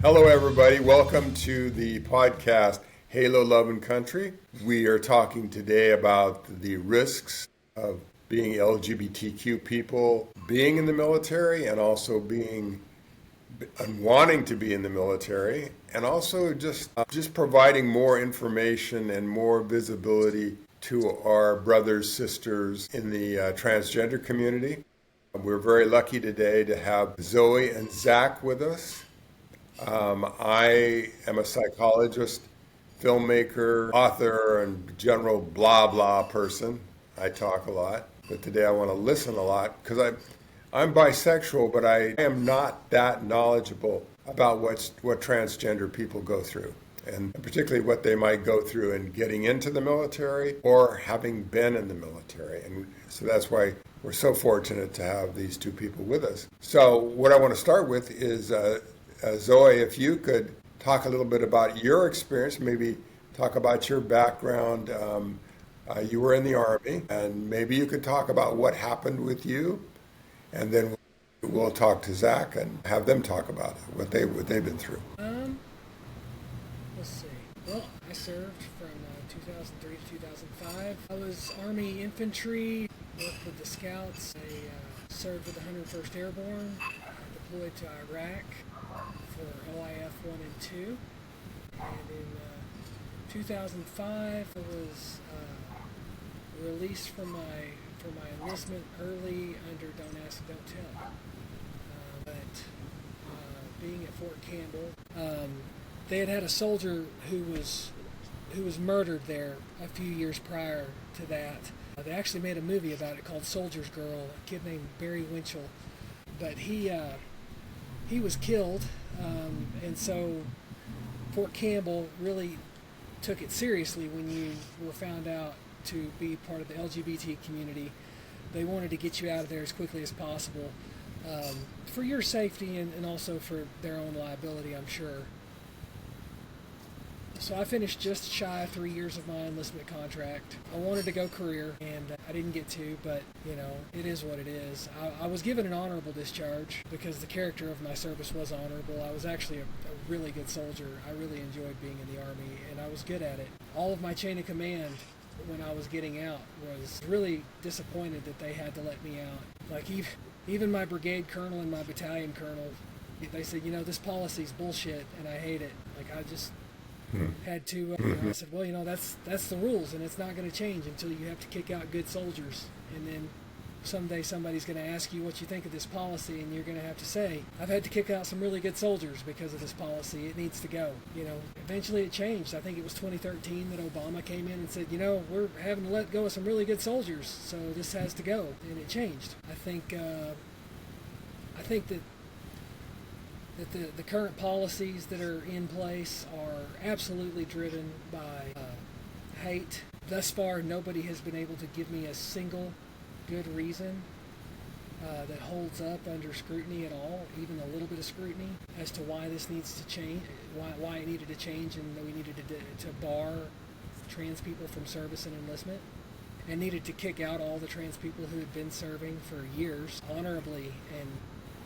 Hello, everybody. Welcome to the podcast, Halo, Love, and Country. We are talking today about the risks of being LGBTQ people, being in the military, and also being and wanting to be in the military, and also just providing more information and more visibility to our brothers, sisters in the transgender community. We're very lucky today to have Zoe and Zach with us. I am a psychologist, filmmaker, author, and general blah blah person. I talk a lot, but today I want to listen a lot because I'm bisexual, but I am not that knowledgeable about what transgender people go through, and particularly what they might go through in getting into the military or having been in the military. And so that's why we're so fortunate to have these two people with us. So what I want to start with is Zoe, if you could talk a little bit about your experience, maybe talk about your background. You were in the Army, and maybe you could talk about what happened with you, and then we'll talk to Zach and have them talk about it, what they've been through. Let's see. Well, I served from 2003 to 2005. I was Army infantry, worked with the Scouts. I served with the 101st Airborne, deployed to Iraq for OIF 1 and 2, and in 2005 I was released from my enlistment early under Don't Ask, Don't Tell. But being at Fort Campbell, they had a soldier who was murdered there a few years prior to that. They actually made a movie about it called Soldier's Girl, a kid named Barry Winchell, but he was killed, and so Fort Campbell really took it seriously when you were found out to be part of the LGBT community. They wanted to get you out of there as quickly as possible, for your safety and also for their own liability, I'm sure. So I finished just shy of 3 years of my enlistment contract. I wanted to go career, and I didn't get to, but, you know, it is what it is. I was given an honorable discharge because the character of my service was honorable. I was actually a really good soldier. I really enjoyed being in the Army, and I was good at it. All of my chain of command when I was getting out was really disappointed that they had to let me out. Like, even my brigade colonel and my battalion colonel, they said, you know, this policy's bullshit, and I hate it. Like, I just had to, you know, I said, well, you know, that's the rules, and it's not going to change until you have to kick out good soldiers. And then someday somebody's going to ask you what you think of this policy, and you're going to have to say, I've had to kick out some really good soldiers because of this policy. It needs to go. You know, eventually it changed. I think it was 2013 that Obama came in and said, you know, we're having to let go of some really good soldiers, so this has to go. And it changed. I think that the current policies that are in place are absolutely driven by hate. Thus far, nobody has been able to give me a single good reason that holds up under scrutiny at all, even a little bit of scrutiny, as to why this needs to change, why it needed to change, and that we needed to bar trans people from service and enlistment, and needed to kick out all the trans people who had been serving for years honorably and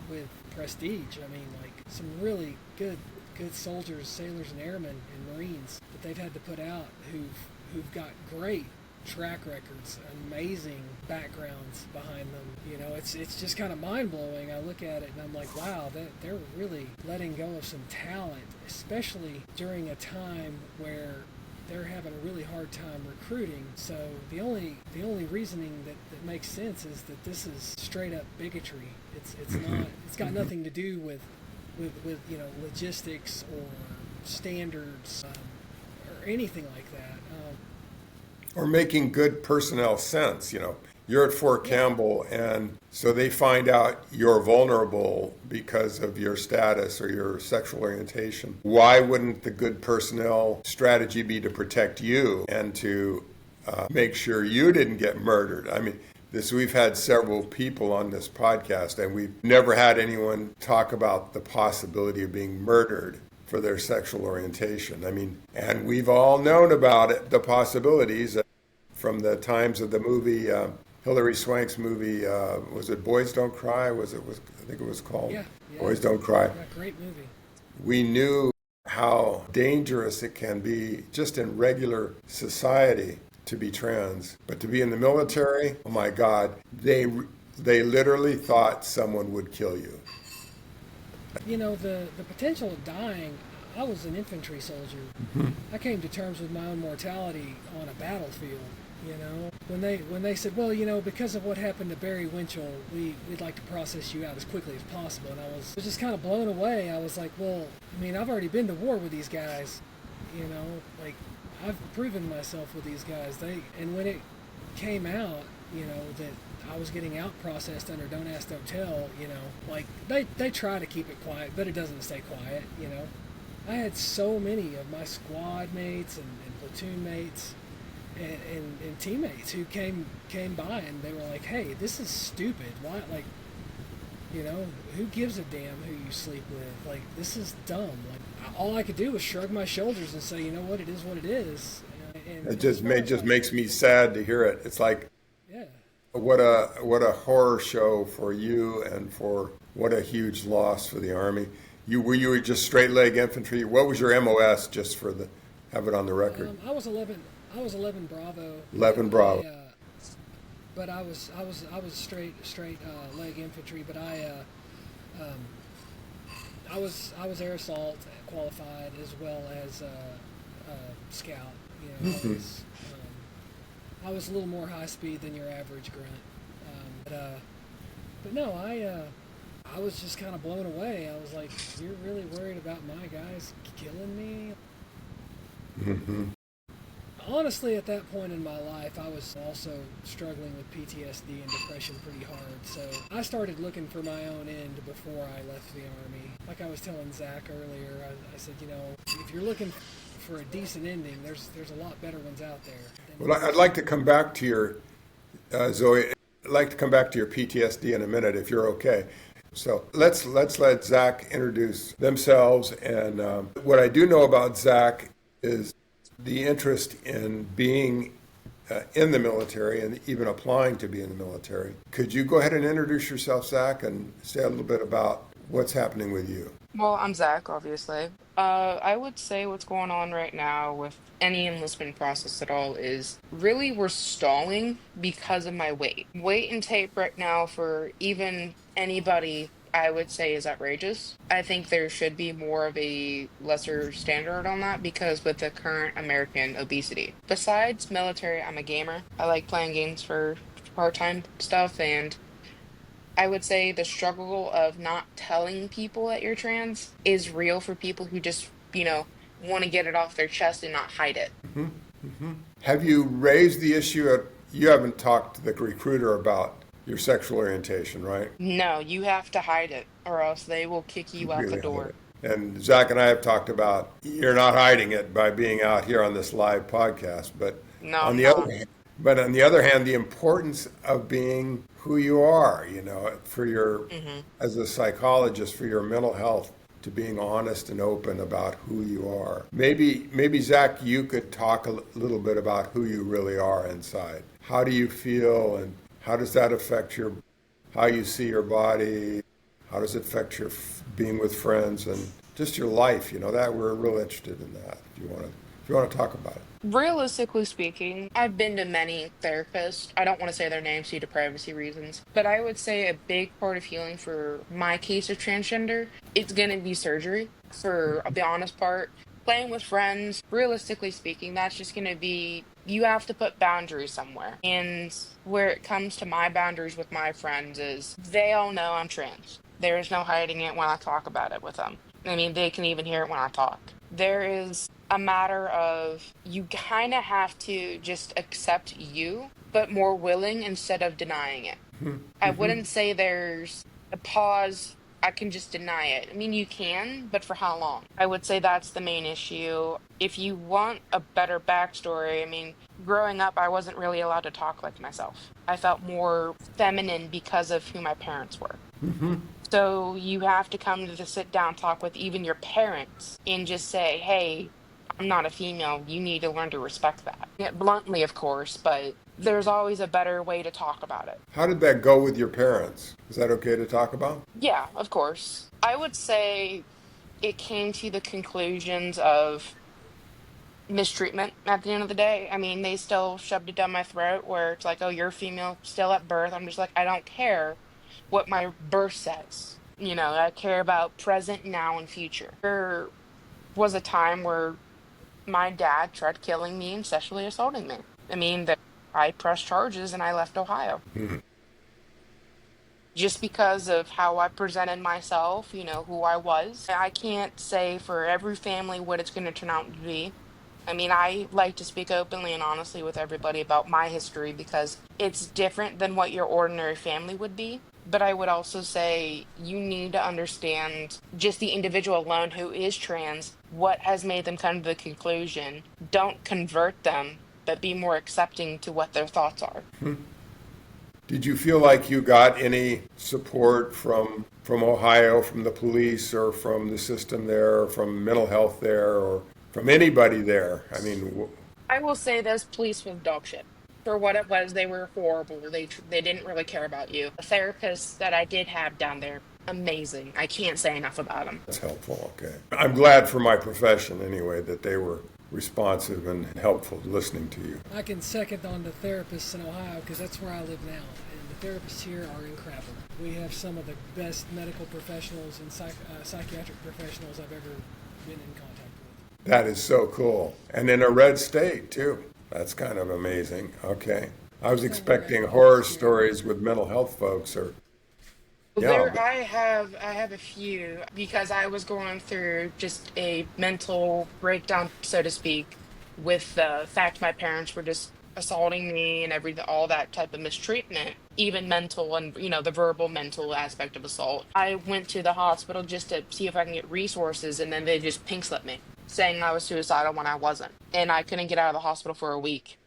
with prestige. I mean, like, some really good soldiers, sailors, and airmen and Marines that they've had to put out who've got great track records, amazing backgrounds behind them. You know, it's just kind of mind-blowing. I look at it and I'm like, wow, they're really letting go of some talent, especially during a time where they're having a really hard time recruiting. So the only reasoning that makes sense is that this is straight up bigotry. It's not. It's got nothing to do with you know, logistics or standards or anything like that. Or making good personnel sense, you know. You're at Fort Campbell, and so they find out you're vulnerable because of your status or your sexual orientation. Why wouldn't the good personnel strategy be to protect you and to make sure you didn't get murdered? I mean, we've had several people on this podcast, and we've never had anyone talk about the possibility of being murdered for their sexual orientation. I mean, and we've all known about it, the possibilities from the times of the movie, Hilary Swank's movie, was it Boys Don't Cry? I think it was called Yeah. Boys Don't Cry. Yeah, great movie. we knew how dangerous it can be just in regular society to be trans, but to be in the military, oh my God, they literally thought someone would kill you. You know, the potential of dying. I was an infantry soldier. I came to terms with my own mortality on a battlefield. You know, when they said, well, you know, because of what happened to Barry Winchell, we'd like to process you out as quickly as possible, and I was just kind of blown away. I was like, well, I mean, I've already been to war with these guys. You know, like I've proven myself with these guys. And when it came out, you know, that I was getting out processed under Don't Ask, Don't Tell, you know, like they try to keep it quiet, but it doesn't stay quiet, you know. I had so many of my squad mates and platoon mates and teammates who came by and they were like, hey, this is stupid. Why, like, you know, who gives a damn who you sleep with? Like, this is dumb. Like, all I could do was shrug my shoulders and say, you know what, it is what it is. And It just makes me sad to hear it. It's like, yeah. what a horror show for you, and for what a huge loss for the Army. You were just straight leg infantry. What was your MOS, just for the have it on the record? I was 11. I was 11 Bravo. 11 Bravo. But I was straight leg infantry. But I was air assault qualified, as well as scout. You know, I was a little more high speed than your average grunt. But no, I was just kind of blown away. I was like, you're really worried about my guys killing me? Honestly, at that point in my life, I was also struggling with PTSD and depression pretty hard. So I started looking for my own end before I left the Army. Like I was telling Zach earlier, I said, you know, if you're looking for a decent ending, there's a lot better ones out there. Well, I'd like to come back to your Zoe. I'd like to come back to your PTSD in a minute, if you're okay. So let's let Zach introduce themselves. And what I do know about Zach is the interest in being in the military and even applying to be in the military. Could you go ahead and introduce yourself, Zach, and say a little bit about what's happening with you? Well, I'm Zach, obviously. I would say what's going on right now with any enlistment process at all is really we're stalling because of my weight. Weight and tape right now for even anybody, I would say, is outrageous. I think there should be more of a lesser standard on that because with the current American obesity. Besides military, I'm a gamer. I like playing games for part-time stuff, and I would say the struggle of not telling people that you're trans is real for people who just, want to get it off their chest and not hide it. Have you raised the issue you haven't talked to the recruiter about your sexual orientation, right? No, you have to hide it or else they will kick you out the Really hide door. it. And Zach and I have talked about you're not hiding it by being out here on this live podcast, but No, on I'm the not. other hand, the importance of being who you are, for your, Hmm. as a psychologist, for your mental health, to being honest and open about who you are. Maybe Zach, you could talk a little bit about who you really are inside. How do you feel, and how does that affect how you see your body? How does it affect your being with friends and just your life? That we're real interested in that. If you want to talk about it. Realistically speaking, I've been to many therapists. I don't want to say their names due to privacy reasons, but I would say a big part of healing for my case of transgender, it's going to be surgery. For the honest part, playing with friends, realistically speaking, that's just going to be, you have to put boundaries somewhere. And where it comes to my boundaries with my friends is they all know I'm trans. There is no hiding it when I talk about it with them. I mean, they can even hear it when I talk. There is a matter of you kind of have to just accept you, but more willing instead of denying it. I wouldn't say there's a pause. I can just deny it. I mean, you can, but for how long? I would say that's the main issue. If you want a better backstory, I mean, growing up, I wasn't really allowed to talk like myself. I felt more feminine because of who my parents were. So you have to come to the sit down talk with even your parents and just say, hey, I'm not a female. You need to learn to respect that. Yeah, bluntly, of course, but there's always a better way to talk about it. How did that go with your parents? Is that okay to talk about? Yeah, of course. I would say it came to the conclusions of mistreatment at the end of the day. I mean, they still shoved it down my throat where it's like, oh, you're female still at birth. I'm just like, I don't care what my birth says. I care about present, now, and future. There was a time where my dad tried killing me and sexually assaulting me. I mean, that I pressed charges and I left Ohio just because of how I presented myself, who I was. I can't say for every family what it's going to turn out to be. I mean, I like to speak openly and honestly with everybody about my history because it's different than what your ordinary family would be. But I would also say you need to understand just the individual alone who is trans, what has made them come to the conclusion. Don't convert them, but be more accepting to what their thoughts are. Did you feel like you got any support from Ohio, from the police, or from the system there, or from mental health there, or from anybody there? I mean, I will say those police was dog shit. For what it was, they were horrible. They didn't really care about you. The therapists that I did have down there, amazing. I can't say enough about them. that's helpful. Okay. I'm glad for my profession anyway that they were responsive and helpful listening to you. I can second on the therapists in Ohio because that's where I live now, and the therapists here are incredible. We have some of the best medical professionals and psychiatric professionals I've ever been in contact with. That is so cool. And in a red state, too. That's kind of amazing. Okay. I was expecting horror stories with mental health folks or, yeah, There, I have a few because I was going through just a mental breakdown, so to speak, with the fact my parents were just assaulting me and everything, all that type of mistreatment, even mental and the verbal mental aspect of assault. I went to the hospital just to see if I can get resources, and then they just pink slipped me, saying I was suicidal when I wasn't, and I couldn't get out of the hospital for a week.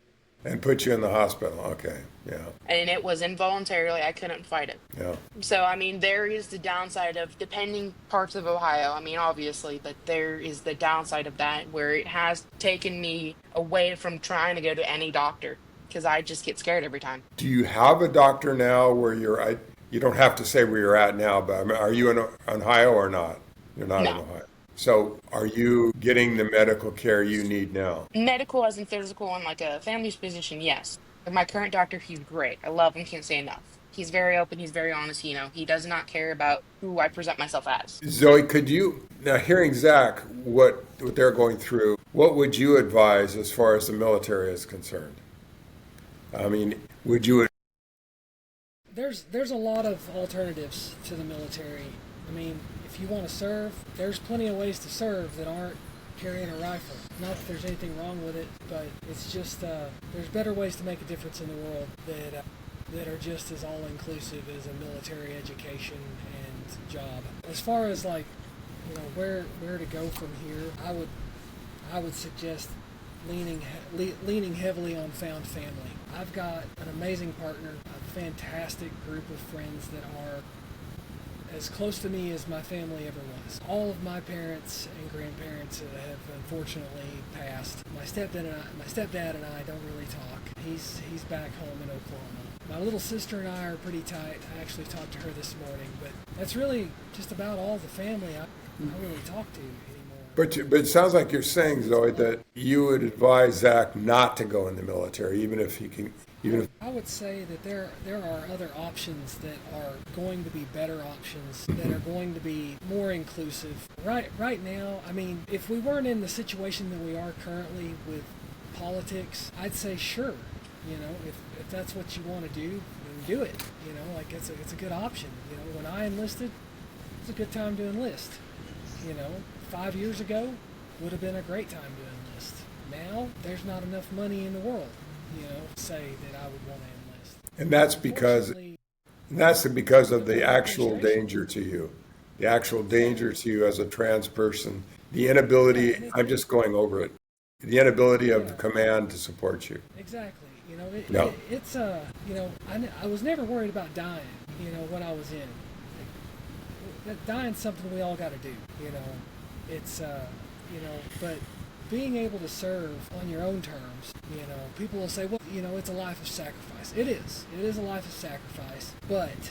and put you in the hospital. Okay. Yeah. And it was involuntarily, I couldn't fight it. Yeah. So, I mean, there is the downside of depending parts of Ohio. I mean, obviously, but there is the downside of that where it has taken me away from trying to go to any doctor because I just get scared every time. Do you have a doctor now where you don't have to say where you're at now, but I mean, are you in Ohio or not? You're not in No. Ohio. So are you getting the medical care you need now? Medical as in physical and like a family's physician, yes. My current doctor, he's great. I love him, can't say enough. He's very open, he's very honest, he does not care about who I present myself as. Zoe, could you, now hearing Zach, what they're going through, what would you advise as far as the military is concerned? I mean, would you? There's a lot of alternatives to the military. I mean, if you want to serve, there's plenty of ways to serve that aren't carrying a rifle. Not that there's anything wrong with it, but it's just there's better ways to make a difference in the world that are just as all-inclusive as a military education and job. As far as like, where to go from here, I would suggest leaning heavily on found family. I've got an amazing partner, a fantastic group of friends that are as close to me as my family ever was. All of my parents and grandparents have unfortunately passed. My stepdad and I don't really talk. He's back home in Oklahoma. My little sister and I are pretty tight. I actually talked to her this morning, but that's really just about all the family I really talk to anymore. But it sounds like you're saying, Zoe, that you would advise Zach not to go in the military, even if he can. Even if, I would say that there are other options that are going to be better options, that are going to be more inclusive. Right now, I mean, if we weren't in the situation that we are currently with politics, I'd say sure. If that's what you want to do, then do it. Like it's a good option. When I enlisted, it's a good time to enlist. 5 years ago would have been a great time to enlist. Now there's not enough money in the world, say that I would want to enlist. and that's because of the actual danger to you, the actual danger to you as a trans person, the inability. I'm just going over it. The inability of the command to support you. Exactly. No. It's I was never worried about dying. When I was in. Dying's something we all got to do. It's but being able to serve on your own terms. People will say, well, it's a life of sacrifice. It is. It is a life of sacrifice. But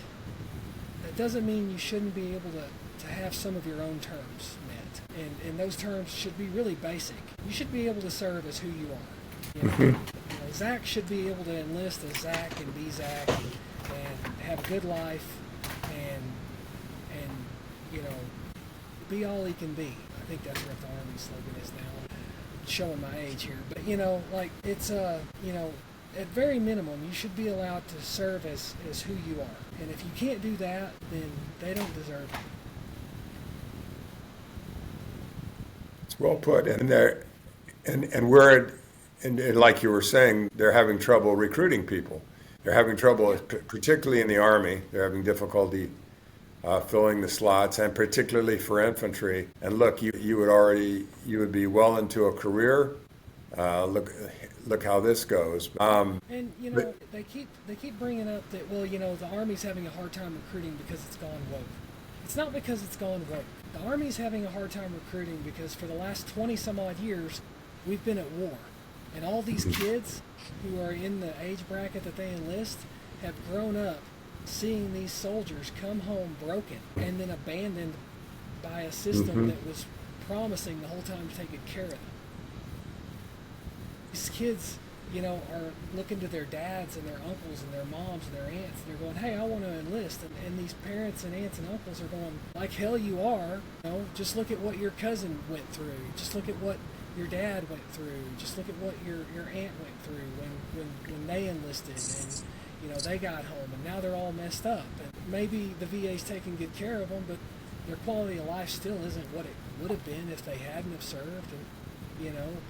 that doesn't mean you shouldn't be able to have some of your own terms met. enlistment. And those terms should be really basic. You should be able to serve as who you are. Zach should be able to enlist as Zach and be Zach and have a good life and be all he can be. I think that's what the Army slogan is now. I'm showing my age here, but it's at very minimum, you should be allowed to serve as who you are. And if you can't do that, then they don't deserve it. It's well put. And we're, and like you were saying, they're having trouble recruiting people. They're having trouble, particularly in the Army. They're having difficulty filling the slots, and particularly for infantry. And look, you would be well into a career. Look how this goes. They keep bringing up that the Army's having a hard time recruiting because it's gone woke. It's not because it's gone woke. The Army's having a hard time recruiting because for the last 20 some odd years, we've been at war, and all these kids who are in the age bracket that they enlist have grown up seeing these soldiers come home broken and then abandoned by a system that was promising the whole time to take good care of them. These kids, are looking to their dads and their uncles and their moms and their aunts, and they're going, hey, I want to enlist. And these parents and aunts and uncles are going, like hell you are. Just look at what your cousin went through. Just look at what your dad went through. Just look at what your aunt went through when they enlisted. And they got home, and now they're all messed up. And maybe the VA's taking good care of them, but their quality of life still isn't what it would have been if they hadn't have served.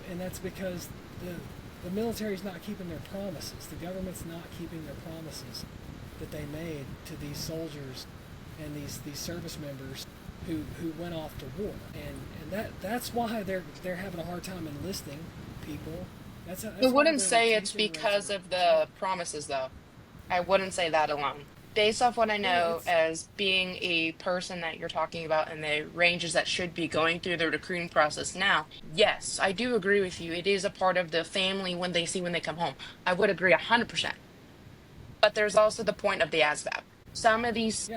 And that's because the military's not keeping their promises. The government's not keeping their promises that they made to these soldiers and these service members who went off to war. And that's why they're having a hard time enlisting people. I wouldn't say it's because of the promises, though. I wouldn't say that alone. Based off what I know as being a person that you're talking about and the ranges that should be going through the recruiting process now, yes, I do agree with you. It is a part of the family when they come home. I would agree 100%. But there's also the point of the ASVAB. Some of these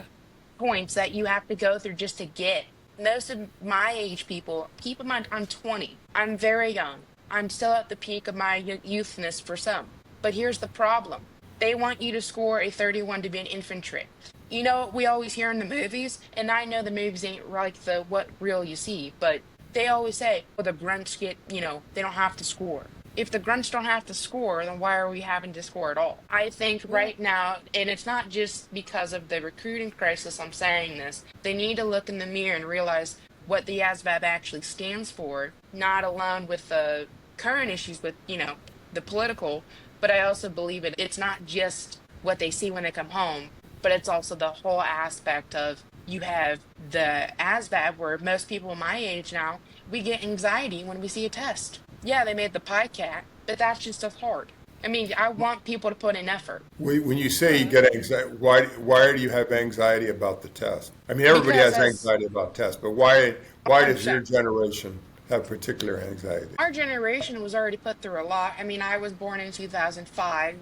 points that you have to go through just to get. Most of my age people, keep in mind, I'm 20. I'm very young. I'm still at the peak of my youthness for some. But here's the problem. They want you to score a 31 to be an infantry. What we always hear in the movies, and I know the movies ain't like what real you see, but they always say, well, the grunts get, they don't have to score. If the grunts don't have to score, then why are we having to score at all? I think right now, and it's not just because of the recruiting crisis I'm saying this, they need to look in the mirror and realize what the ASVAB actually stands for, not alone with the current issues with, the political, but I also believe it's not just what they see when they come home, but it's also the whole aspect of you have the ASVAB where most people my age now, we get anxiety when we see a test. Yeah, they made the pie cat, but that's just as hard. I mean, I want people to put in effort. When you say you get anxiety, why do you have anxiety about the test? I mean, everybody has anxiety about tests, but why does your generation have particular anxiety? Our generation was already put through a lot. I mean, I was born in 2005.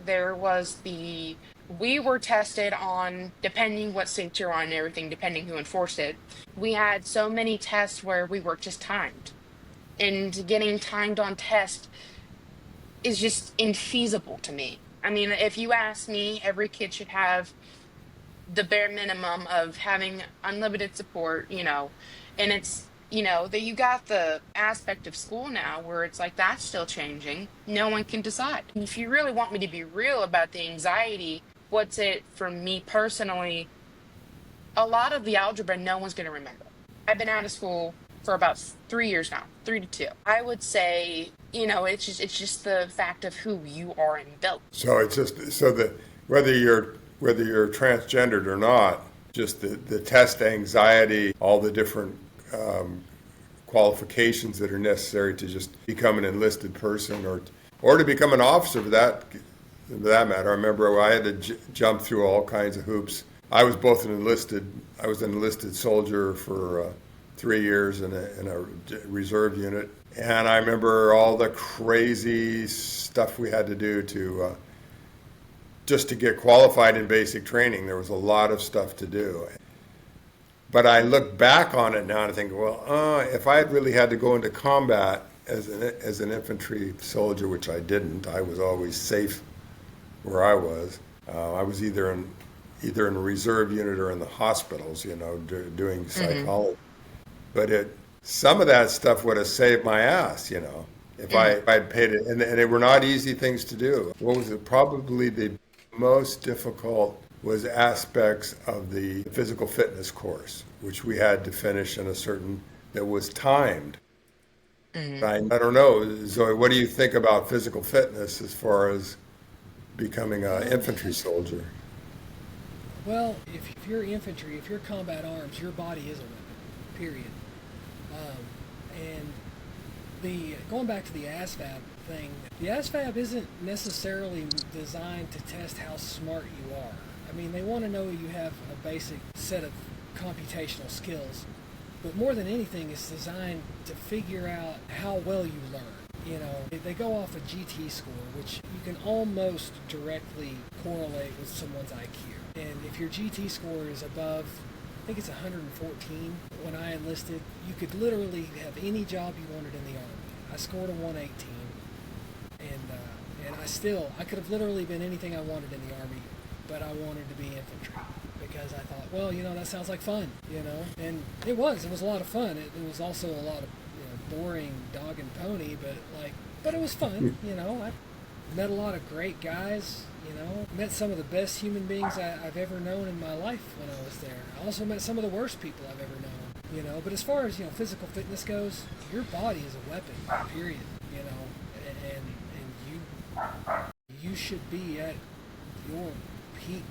We were tested on, depending what state you're on and everything, depending who enforced it. We had so many tests where we were just timed. And getting timed on tests is just infeasible to me. I mean, if you ask me, every kid should have the bare minimum of having unlimited support, and it's, that you got the aspect of school now where it's like that's still changing. No one can decide. If you really want me to be real about the anxiety, what's it for me personally? A lot of the algebra, no one's going to remember. I've been out of school for about 3 years now, 3 to 2. I would say, it's just the fact of who you are and built. So it's just that whether you're transgendered or not, just the test anxiety, all the different qualifications that are necessary to just become an enlisted person or to become an officer for that matter. I remember I had to jump through all kinds of hoops. I was an enlisted soldier for 3 years in a reserve unit, and I remember all the crazy stuff we had to do to just to get qualified in basic training. There was a lot of stuff to do. But I look back on it now and I think, well, if I had really had to go into combat as an infantry soldier, which I didn't, I was always safe where I was. I was either in a reserve unit or in the hospitals, doing psychology. But some of that stuff would have saved my ass, if I had paid it. And they were not easy things to do. What was it? Probably the most difficult was aspects of the physical fitness course, which we had to finish that was timed. I don't know, Zoe, what do you think about physical fitness as far as becoming an infantry soldier? Well, if you're infantry, if you're combat arms, your body is a weapon, period. And going back to the ASVAB thing, the ASVAB isn't necessarily designed to test how smart you are. I mean, they want to know you have a basic set of computational skills, but more than anything, it's designed to figure out how well you learn. They go off a GT score, which you can almost directly correlate with someone's IQ. And if your GT score is above, I think it's 114 when I enlisted, you could literally have any job you wanted in the Army. I scored a 118, and I could have literally been anything I wanted in the Army, but I wanted to be infantry because I thought, well, that sounds like fun, and it was a lot of fun. It was also a lot of boring dog and pony, but it was fun. I met a lot of great guys. Met some of the best human beings I've ever known in my life when I was there. I also met some of the worst people I've ever known. But as far as physical fitness goes, your body is a weapon. Period. And you should be at your peak.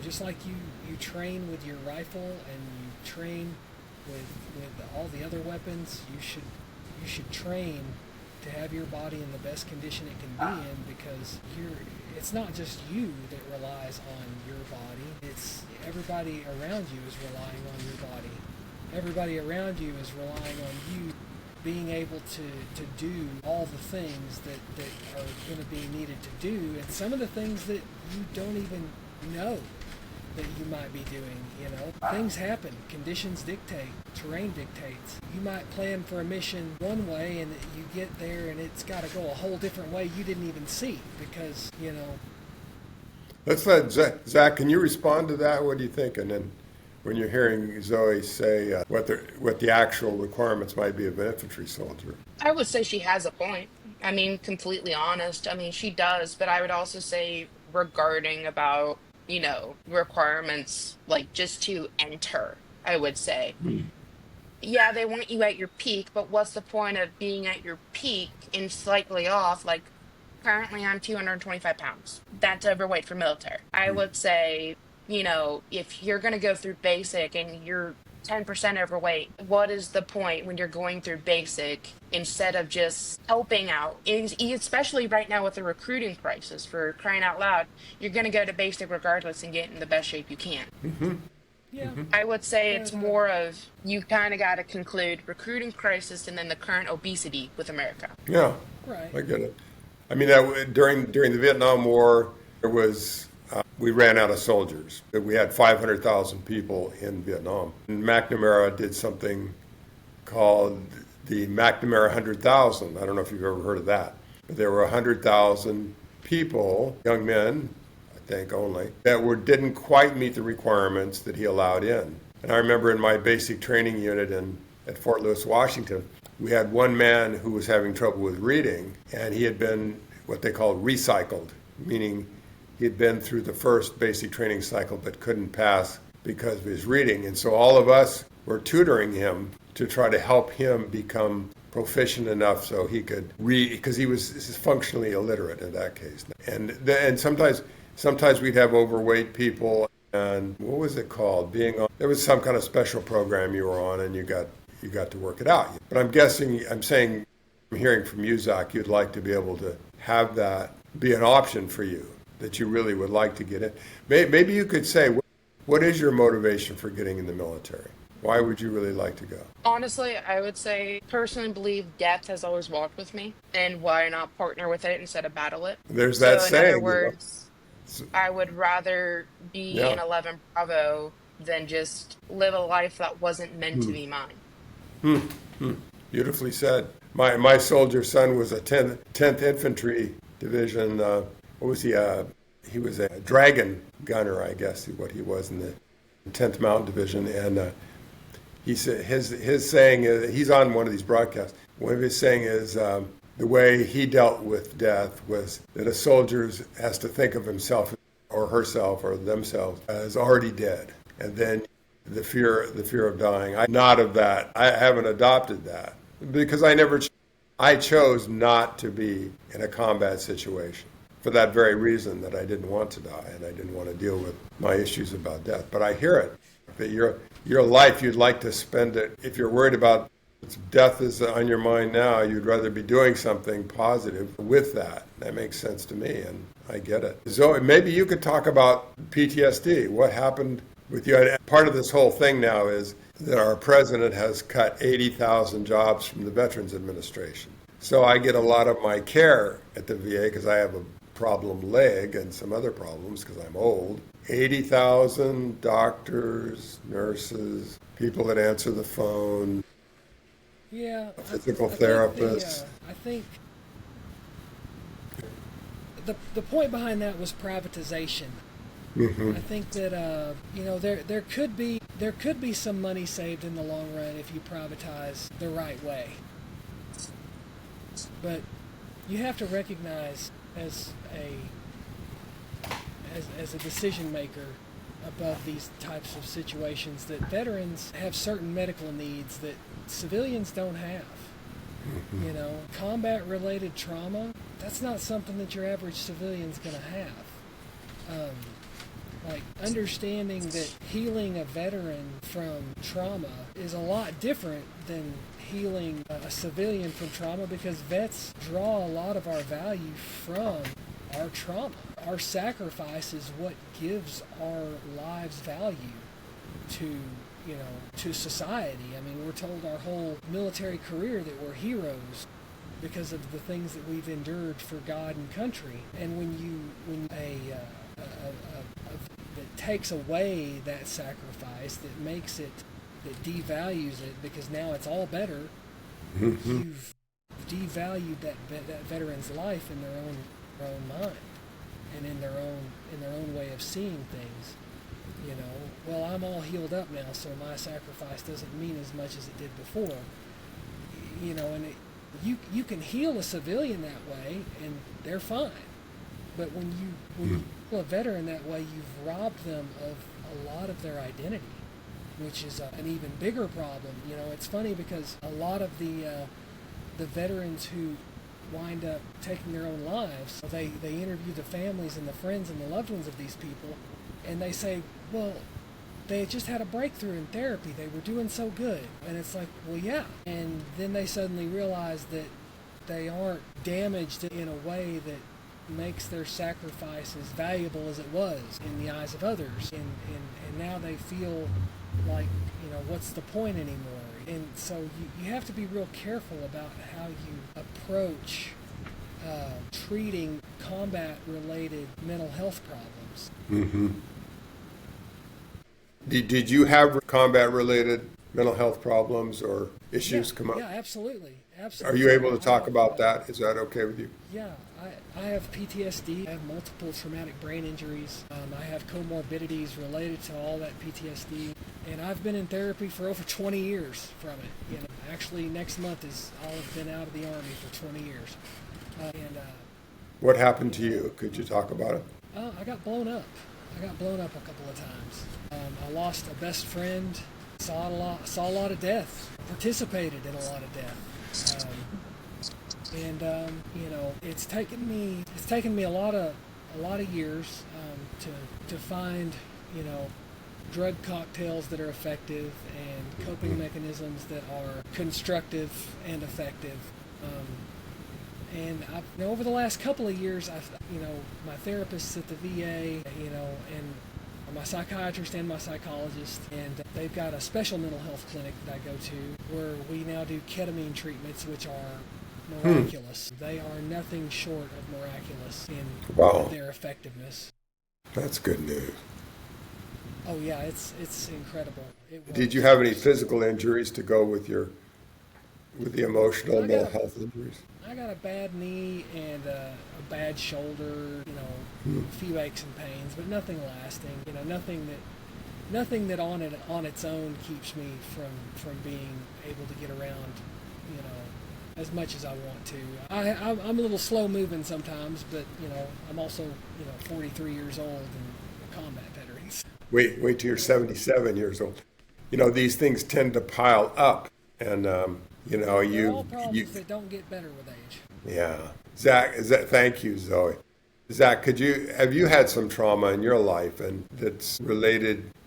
Just like you train with your rifle and you train with all the other weapons, you should train to have your body in the best condition it can be in, because it's not just you that relies on your body, it's everybody around you is relying on your body. Everybody around you is relying on you being able to do all the things that are going to be needed to do, and some of the things that you don't even know that you might be doing. Things happen, conditions dictate, terrain dictates. You might plan for a mission one way and you get there and it's got to go a whole different way you didn't even see because, Let's let Zach, can you respond to that? What do you think? And then when you're hearing Zoe say what the actual requirements might be of an infantry soldier. I would say she has a point. I mean, completely honest. I mean, she does, but I would also say regarding about, requirements like just to enter, I would say. Yeah, they want you at your peak, but what's the point of being at your peak and slightly off? Like, currently I'm 225 pounds. That's overweight for military. I would say, if you're going to go through basic and you're 10% overweight, what is the point when you're going through basic instead of just helping out? Especially right now with the recruiting crisis, for crying out loud, you're going to go to basic regardless and get in the best shape you can. Yeah. I would say it's more of you kind of got to conclude recruiting crisis and then the current obesity with America. Yeah, Right. I get it. I mean, during the Vietnam War, we ran out of soldiers. We had 500,000 people in Vietnam. And McNamara did something called the McNamara 100,000. I don't know if you've ever heard of that. But there were 100,000 people, young men, I think only, that didn't quite meet the requirements that he allowed in. And I remember in my basic training unit at Fort Lewis, Washington, we had one man who was having trouble with reading, and he had been what they call recycled, meaning he'd been through the first basic training cycle but couldn't pass because of his reading. And so all of us were tutoring him to try to help him become proficient enough so he could read, because he was functionally illiterate in that case. And sometimes we'd have overweight people, and what was it called? There was some kind of special program you were on, and you got to work it out. But I'm hearing from you, Zach, you'd like to be able to have that be an option for you, that you really would like to get in. Maybe you could say, what is your motivation for getting in the military? Why would you really like to go? Honestly, I would say personally believe death has always walked with me, and why not partner with it instead of battle it? There's that So in saying. other words, I would rather be Yeah. in 11 Bravo than just live a life that wasn't meant to be mine. Beautifully said. My soldier son was a 10th Infantry Division. What was he? He was a dragon gunner, I guess, is what he was in the 10th Mountain Division. And he said his saying is, he's on one of these broadcasts. One of his saying is the way he dealt with death was that a soldier has to think of himself or herself or themselves as already dead, and then the fear of dying. I'm not of that. I haven't adopted that because I chose not to be in a combat situation for that very reason, that I didn't want to die and I didn't want to deal with my issues about death. But I hear it, that your life, you'd like to spend it, if you're worried about death is on your mind now, you'd rather be doing something positive with that. That makes sense to me, and I get it. So maybe you could talk about PTSD. What happened with you? And part of this whole thing now is that our president has cut 80,000 jobs from the Veterans Administration. So I get a lot of my care at the VA because I have a problem leg and some other problems because I'm old. 80,000 doctors, nurses, people that answer the phone. Yeah, Physical therapists. I think the point behind that was privatization. Mm-hmm. I think that there could be some money saved in the long run if you privatize the right way. But you have to recognize as a decision maker above these types of situations that veterans have certain medical needs that civilians don't have. Mm-hmm. You know, combat related trauma, that's not something that your average civilian's going to have. Like understanding that healing a veteran from trauma is a lot different than healing a civilian from trauma, because vets draw a lot of our value from our trauma. Our sacrifice is what gives our lives value to society. I mean, we're told our whole military career that we're heroes because of the things that we've endured for God and country. And when that takes away that sacrifice, that devalues it, because now it's all better, Mm-hmm. you've devalued that veteran's life in their own mind and in their own way of seeing things. You know, well, I'm all healed up now, so my sacrifice doesn't mean as much as it did before. You know, and you can heal a civilian that way, and they're fine. But when you heal a veteran that way, you've robbed them of a lot of their identity, which is an even bigger problem. You know, it's funny because a lot of the veterans who wind up taking their own lives, they interview the families and the friends and the loved ones of these people, and they say, well, they had just had a breakthrough in therapy. They were doing so good. And it's like, well, yeah. And then they suddenly realize that they aren't damaged in a way that makes their sacrifice as valuable as it was in the eyes of others. And now they feel like, you know, what's the point anymore? And so you have to be real careful about how you approach treating combat-related mental health problems. Mm-hmm. Did you have combat-related mental health problems or issues come up? Yeah, absolutely. Are you able to talk about that? Is that okay with you? Yeah, I have PTSD. I have multiple traumatic brain injuries. I have comorbidities related to all that PTSD. And I've been in therapy for over 20 years from it. You know, actually, next month I'll have been out of the Army for 20 years. What happened to you? Could you talk about it? I got blown up. I got blown up a couple of times. I lost a best friend, saw a lot of death, participated in a lot of death. You know, it's taken me a lot of years to find, you know, drug cocktails that are effective and coping mechanisms that are constructive and effective. And over the last couple of years, my therapists at the VA, you know, and my psychiatrist and my psychologist, and they've got a special mental health clinic that I go to where we now do ketamine treatments, which are miraculous. They are nothing short of miraculous in their effectiveness. That's good news. Oh yeah, it's incredible. It Did you works. have any physical injuries to go with the emotional I got mental a health injuries? I got a bad knee and a bad shoulder. A few aches and pains, but nothing lasting. Nothing that on its own keeps me from being able to get around. You know, as much as I want to. I'm a little slow moving sometimes, but I'm also 43 years old and a combat veteran. Wait till you're 77 years old. These things tend to pile up, and They're all you problems that don't get better with age. yeah. Zach, thank you, Zoe. Zach, have you had some trauma in your life, and that's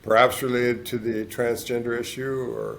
perhaps related to the transgender issue, or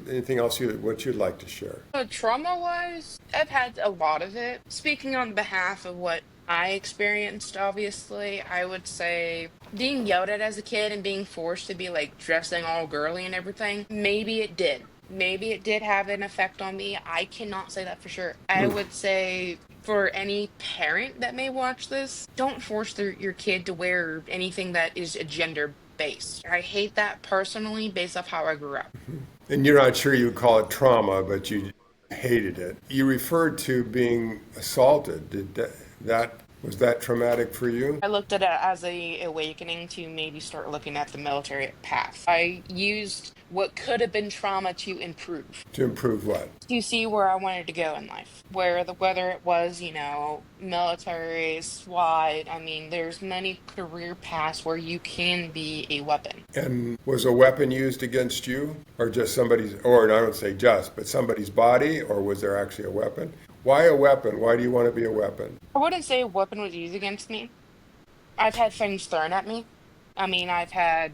anything else what you'd like to share? Trauma wise, I've had a lot of it. Speaking on behalf of what I experienced, obviously, I would say being yelled at as a kid and being forced to be like dressing all girly and everything, maybe it did. Maybe it did have an effect on me. I cannot say that for sure. I would say for any parent that may watch this, don't force your kid to wear anything that is a gender based. I hate that personally based off how I grew up. And you're not sure you would call it trauma, but you hated it. You referred to being assaulted. Was that traumatic for you? I looked at it as a awakening to maybe start looking at the military path. I used what could have been trauma to improve, To improve what? to see where I wanted to go in life. Whether it was, military, SWAT, I mean, there's many career paths where you can be a weapon. And was a weapon used against you, or just or I don't say just, but somebody's body, or was there actually a weapon? Why a weapon? Why do you want to be a weapon? I wouldn't say a weapon was used against me. I've had things thrown at me. I mean, I've had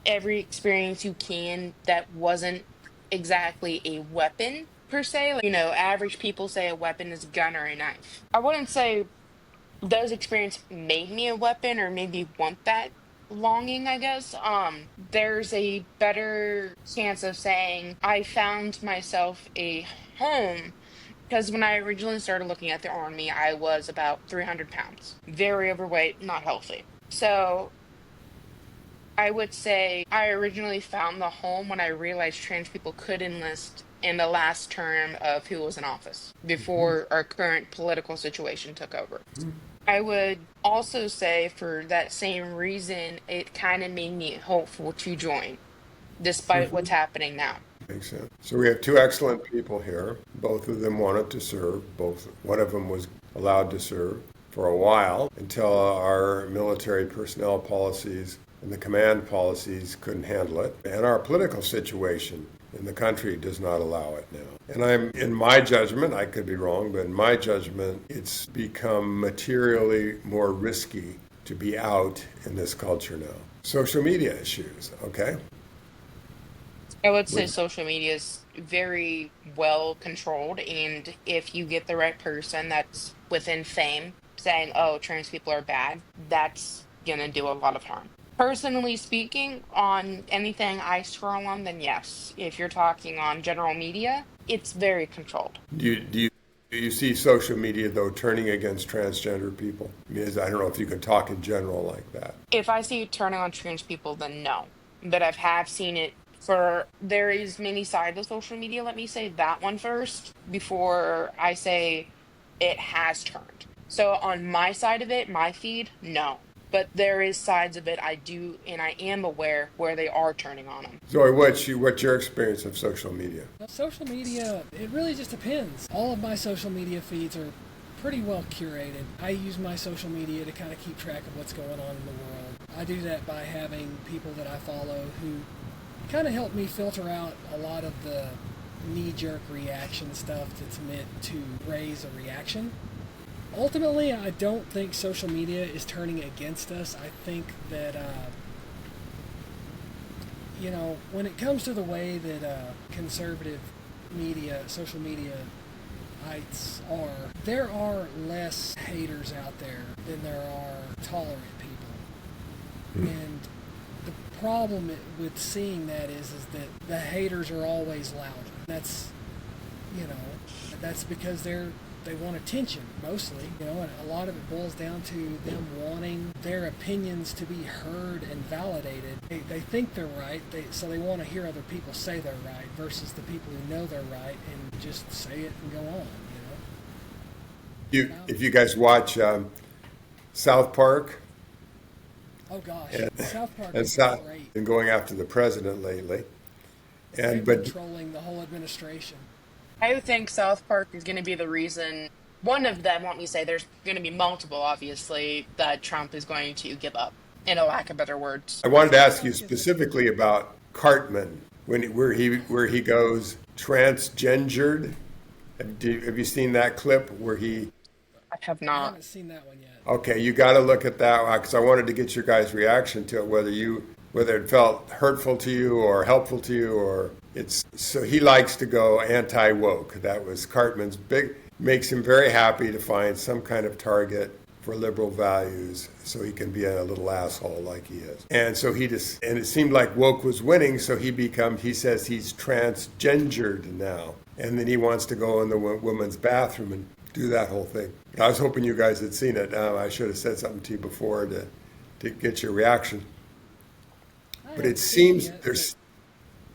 every experience you can that wasn't exactly a weapon per se. Like, average people say a weapon is a gun or a knife. I wouldn't say those experiences made me a weapon or made me want that longing, I guess. There's a better chance of saying I found myself a home because when I originally started looking at the army, I was about 300 pounds, very overweight, not healthy. So I would say I originally found the home when I realized trans people could enlist in the last term of who was in office before our current political situation took over. I would also say for that same reason, it kind of made me hopeful to join, despite what's happening now. Makes sense. So we have two excellent people here. Both of them wanted to serve. One of them was allowed to serve for a while until our military personnel policies and the command policies couldn't handle it. And our political situation in the country does not allow it now. And in my judgment, I could be wrong, but in my judgment, it's become materially more risky to be out in this culture now. Social media issues, okay? I would say social media is very well controlled, and if you get the right person that's within fame saying, oh, trans people are bad, that's gonna do a lot of harm. Personally speaking, on anything I scroll on, then yes. If you're talking on general media, it's very controlled. Do you see social media, though, turning against transgender people? I mean, I don't know if you can talk in general like that. If I see it turning on trans people, then no. But have seen it there is many sides of social media. Let me say that one first before I say it has turned. So on my side of it, my feed, no. But there is sides of it I do, and I am aware where they are turning on them. Zoe, what's your experience of social media? Social media, it really just depends. All of my social media feeds are pretty well curated. I use my social media to kind of keep track of what's going on in the world. I do that by having people that I follow who kind of help me filter out a lot of the knee-jerk reaction stuff that's meant to raise a reaction. Ultimately, I don't think social media is turning against us. I think that, when it comes to the way that conservative media, social media are, there are less haters out there than there are tolerant people. And the problem with seeing that is that the haters are always louder. That's because they're they want attention mostly, and a lot of it boils down to them wanting their opinions to be heard and validated. They think they're right, so they want to hear other people say they're right versus the people who know they're right and just say it and go on. If you guys watch South Park, Oh gosh, and, South Park and is South, great. been going after the president lately, They've but been trolling the whole administration. I think South Park is going to be the reason. One of them, let me say, there's going to be multiple, obviously, that Trump is going to give up, in a lack of better words. I wanted to ask you specifically about Cartman where he goes transgendered. Have you seen that clip where he? I have I not. haven't seen that one yet. Okay, you got to look at that because I wanted to get your guys' reaction to it, whether it felt hurtful to you or helpful to you, or it's so he likes to go anti-woke. That was Cartman's big, makes him very happy to find some kind of target for liberal values so he can be a little asshole like he is. And so and it seemed like woke was winning, so he says he's transgendered now. And then he wants to go in the women's bathroom and do that whole thing. I was hoping you guys had seen it. I should have said something to you before to get your reaction. But it seems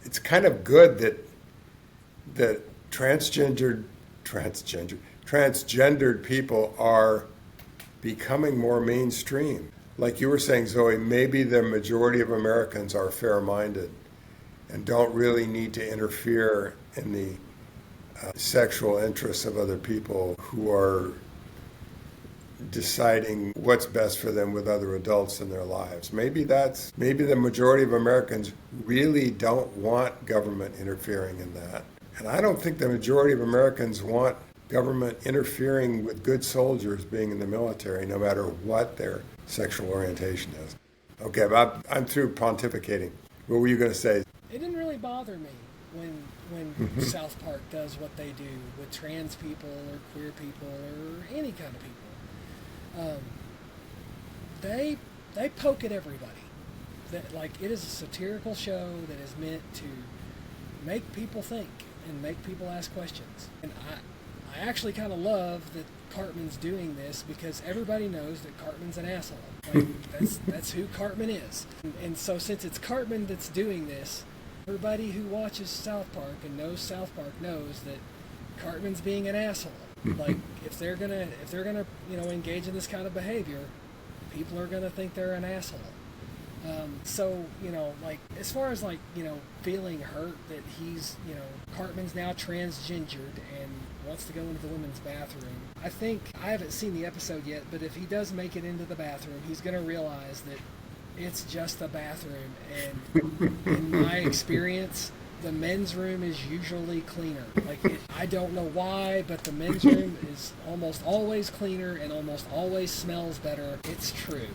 it's kind of good that transgendered people are becoming more mainstream. Like you were saying, Zoe, maybe the majority of Americans are fair-minded and don't really need to interfere in the sexual interests of other people who are deciding what's best for them with other adults in their lives. Maybe the majority of Americans really don't want government interfering in that. And I don't think the majority of Americans want government interfering with good soldiers being in the military, no matter what their sexual orientation is. Okay, but I'm through pontificating. What were you going to say? It didn't really bother me when South Park does what they do with trans people or queer people or any kind of people. They poke at everybody. It is a satirical show that is meant to make people think and make people ask questions. And I actually kind of love that Cartman's doing this because everybody knows that Cartman's an asshole. That's who Cartman is. And so since it's Cartman that's doing this, everybody who watches South Park and knows South Park knows that Cartman's being an asshole. If they're gonna engage in this kind of behavior, people are gonna think they're an asshole. So as far as feeling hurt that he's Cartman's now transgendered and wants to go into the women's bathroom. I think I haven't seen the episode yet, but if he does make it into the bathroom, he's gonna realize that it's just a bathroom, and in my experience, the men's room is usually cleaner. I don't know why, but the men's room is almost always cleaner and almost always smells better. It's true.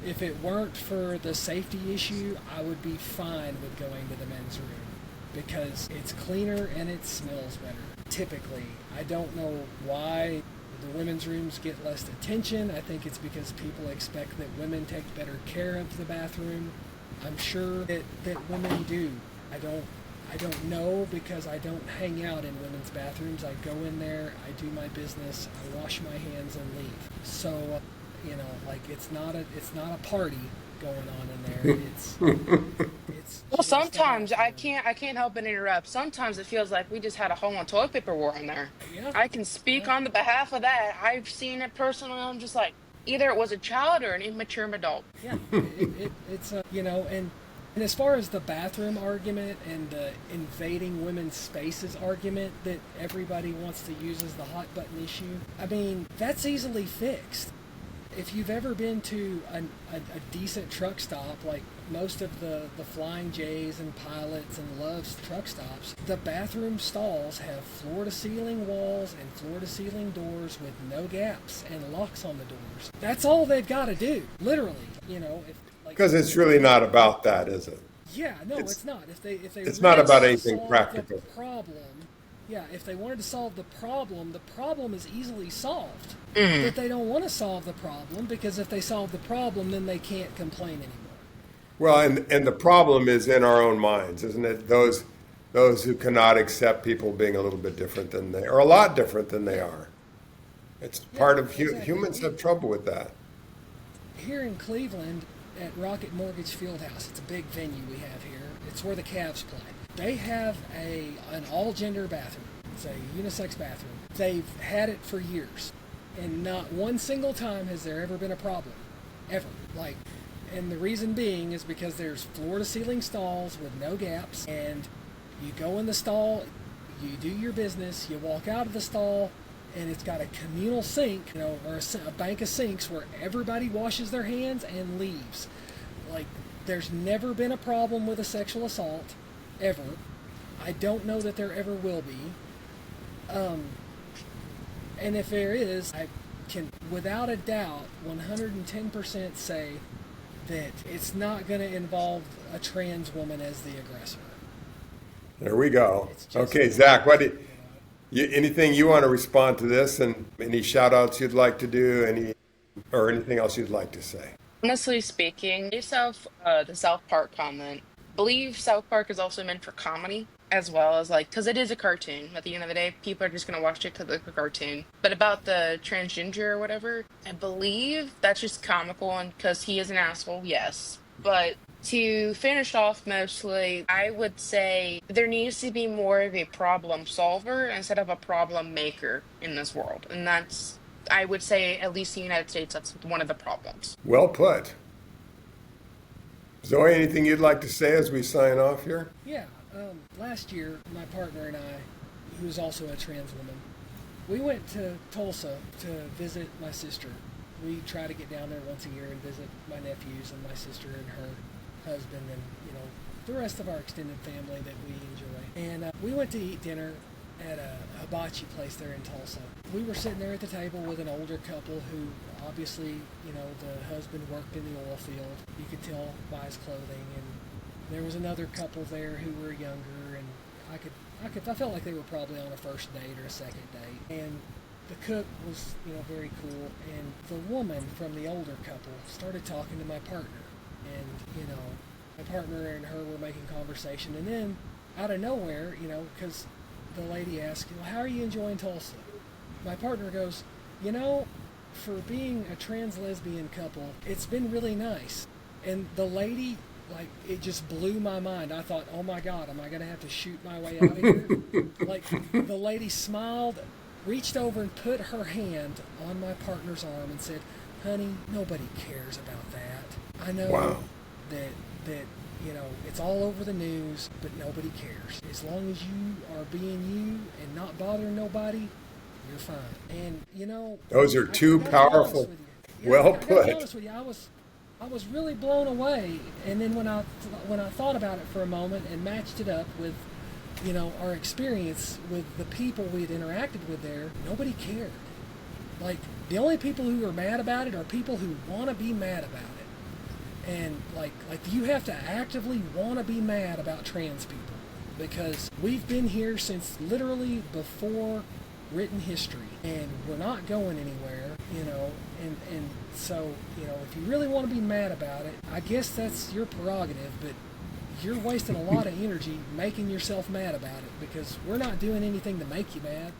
If it weren't for the safety issue, I would be fine with going to the men's room because it's cleaner and it smells better. Typically, I don't know why the women's rooms get less attention. I think it's because people expect that women take better care of the bathroom. I'm sure that women do. I don't know because I don't hang out in women's bathrooms. I go in there, I do my business, I wash my hands and leave. So, it's not a party going on in there. It's Well, sometimes I can't help but interrupt. Sometimes it feels like we just had a whole on toilet paper war in there. Yeah. I can speak on the behalf of that. I've seen it personally. I'm just like, either it was a child or an immature adult. Yeah, it's and as far as the bathroom argument and the invading women's spaces argument that everybody wants to use as the hot button issue, I mean, that's easily fixed. If you've ever been to a decent truck stop, like most of the Flying J's and Pilots and Love's truck stops, the bathroom stalls have floor-to-ceiling walls and floor-to-ceiling doors with no gaps and locks on the doors. That's all they've got to do, literally. Because it's really not about that, is it? Yeah, no, it's not. If they It's really not about wanted to anything solve practical. The problem, if they wanted to solve the problem is easily solved. But they don't want to solve the problem because if they solve the problem, then they can't complain anymore. Well, and the problem is in our own minds, isn't it? Those who cannot accept people being a little bit different than they, or a lot different than they are. It's Yeah, part of exactly. humans have trouble with that. Here in Cleveland at Rocket Mortgage Fieldhouse, it's a big venue we have here. It's where the Cavs play. They have an all-gender bathroom. It's a unisex bathroom. They've had it for years, and not one single time has there ever been a problem, ever. And the reason being is because there's floor-to-ceiling stalls with no gaps, and you go in the stall, you do your business, you walk out of the stall, and it's got a communal sink, or a bank of sinks where everybody washes their hands and leaves. There's never been a problem with a sexual assault, ever. I don't know that there ever will be. And if there is, I can, without a doubt, 110% say that it's not going to involve a trans woman as the aggressor. There we go. Just, Okay, Zach, anything you want to respond to this, and any shout outs you'd like to do, or anything else you'd like to say? Honestly speaking, based off the South Park comment, believe South Park is also meant for comedy as well as because it is a cartoon. At the end of the day, people are just gonna watch it because it's a cartoon. But about the transgender or whatever, I believe that's just comical and because he is an asshole, yes. But to finish off mostly, I would say there needs to be more of a problem solver instead of a problem maker in this world. And that's, I would say, at least in the United States, that's one of the problems. Well put. Zoe, anything you'd like to say as we sign off here? Yeah, last year, my partner and I, who is also a trans woman, we went to Tulsa to visit my sister. We try to get down there once a year and visit my nephews and my sister and her husband and, the rest of our extended family that we enjoy. And we went to eat dinner at a hibachi place there in Tulsa. We were sitting there at the table with an older couple who obviously, the husband worked in the oil field. You could tell by his clothing. And there was another couple there who were younger, and I felt like they were probably on a first date or a second date. And the cook was, very cool. And the woman from the older couple started talking to my partner. And, my partner and her were making conversation. And then out of nowhere, because the lady asked, how are you enjoying Tulsa? My partner goes, for being a trans lesbian couple, it's been really nice. And the lady, it just blew my mind. I thought, oh my God, am I going to have to shoot my way out of here? The lady smiled, reached over and put her hand on my partner's arm and said, honey, nobody cares about that. I know that it's all over the news, but nobody cares. As long as you are being you and not bothering nobody, you're fine. And those are two powerful. Well put. To be honest with you, I was really blown away. And then when I thought about it for a moment and matched it up with our experience with the people we had interacted with there, nobody cared. The only people who are mad about it are people who want to be mad about it. And you have to actively want to be mad about trans people, because we've been here since literally before written history, and we're not going anywhere, and so, if you really want to be mad about it, I guess that's your prerogative, but you're wasting a lot of energy making yourself mad about it, because we're not doing anything to make you mad.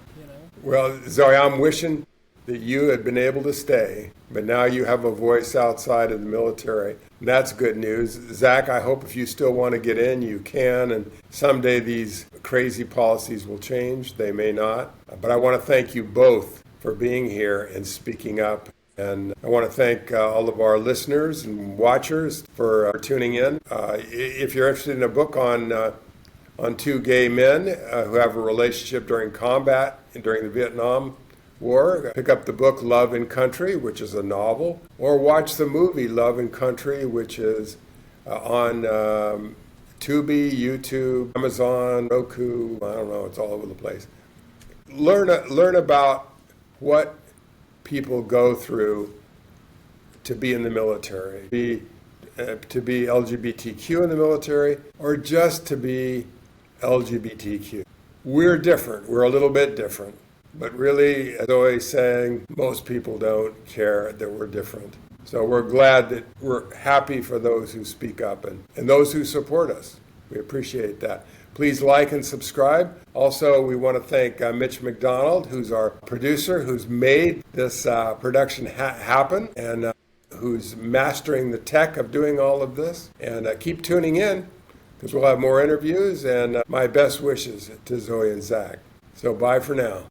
Well, Zoe, I'm wishing that you had been able to stay, but now you have a voice outside of the military. And that's good news. Zach, I hope if you still want to get in, you can. And someday these crazy policies will change. They may not. But I want to thank you both for being here and speaking up. And I want to thank all of our listeners and watchers for tuning in. If you're interested in a book on two gay men who have a relationship during combat during the Vietnam War, pick up the book Love and Country, which is a novel, or watch the movie Love and Country, which is on Tubi, YouTube, Amazon, Roku. I don't know, it's all over the place. Learn about what people go through to be in the military, to be LGBTQ in the military, or just to be LGBTQ. We're different. We're a little bit different. But really, as always saying, most people don't care that we're different. So we're glad that we're happy for those who speak up and those who support us. We appreciate that. Please like and subscribe. Also, we want to thank Mitch McDonald, who's our producer, who's made this production happen and who's mastering the tech of doing all of this. And keep tuning in because we'll have more interviews and my best wishes to Zoe and Zach. So bye for now.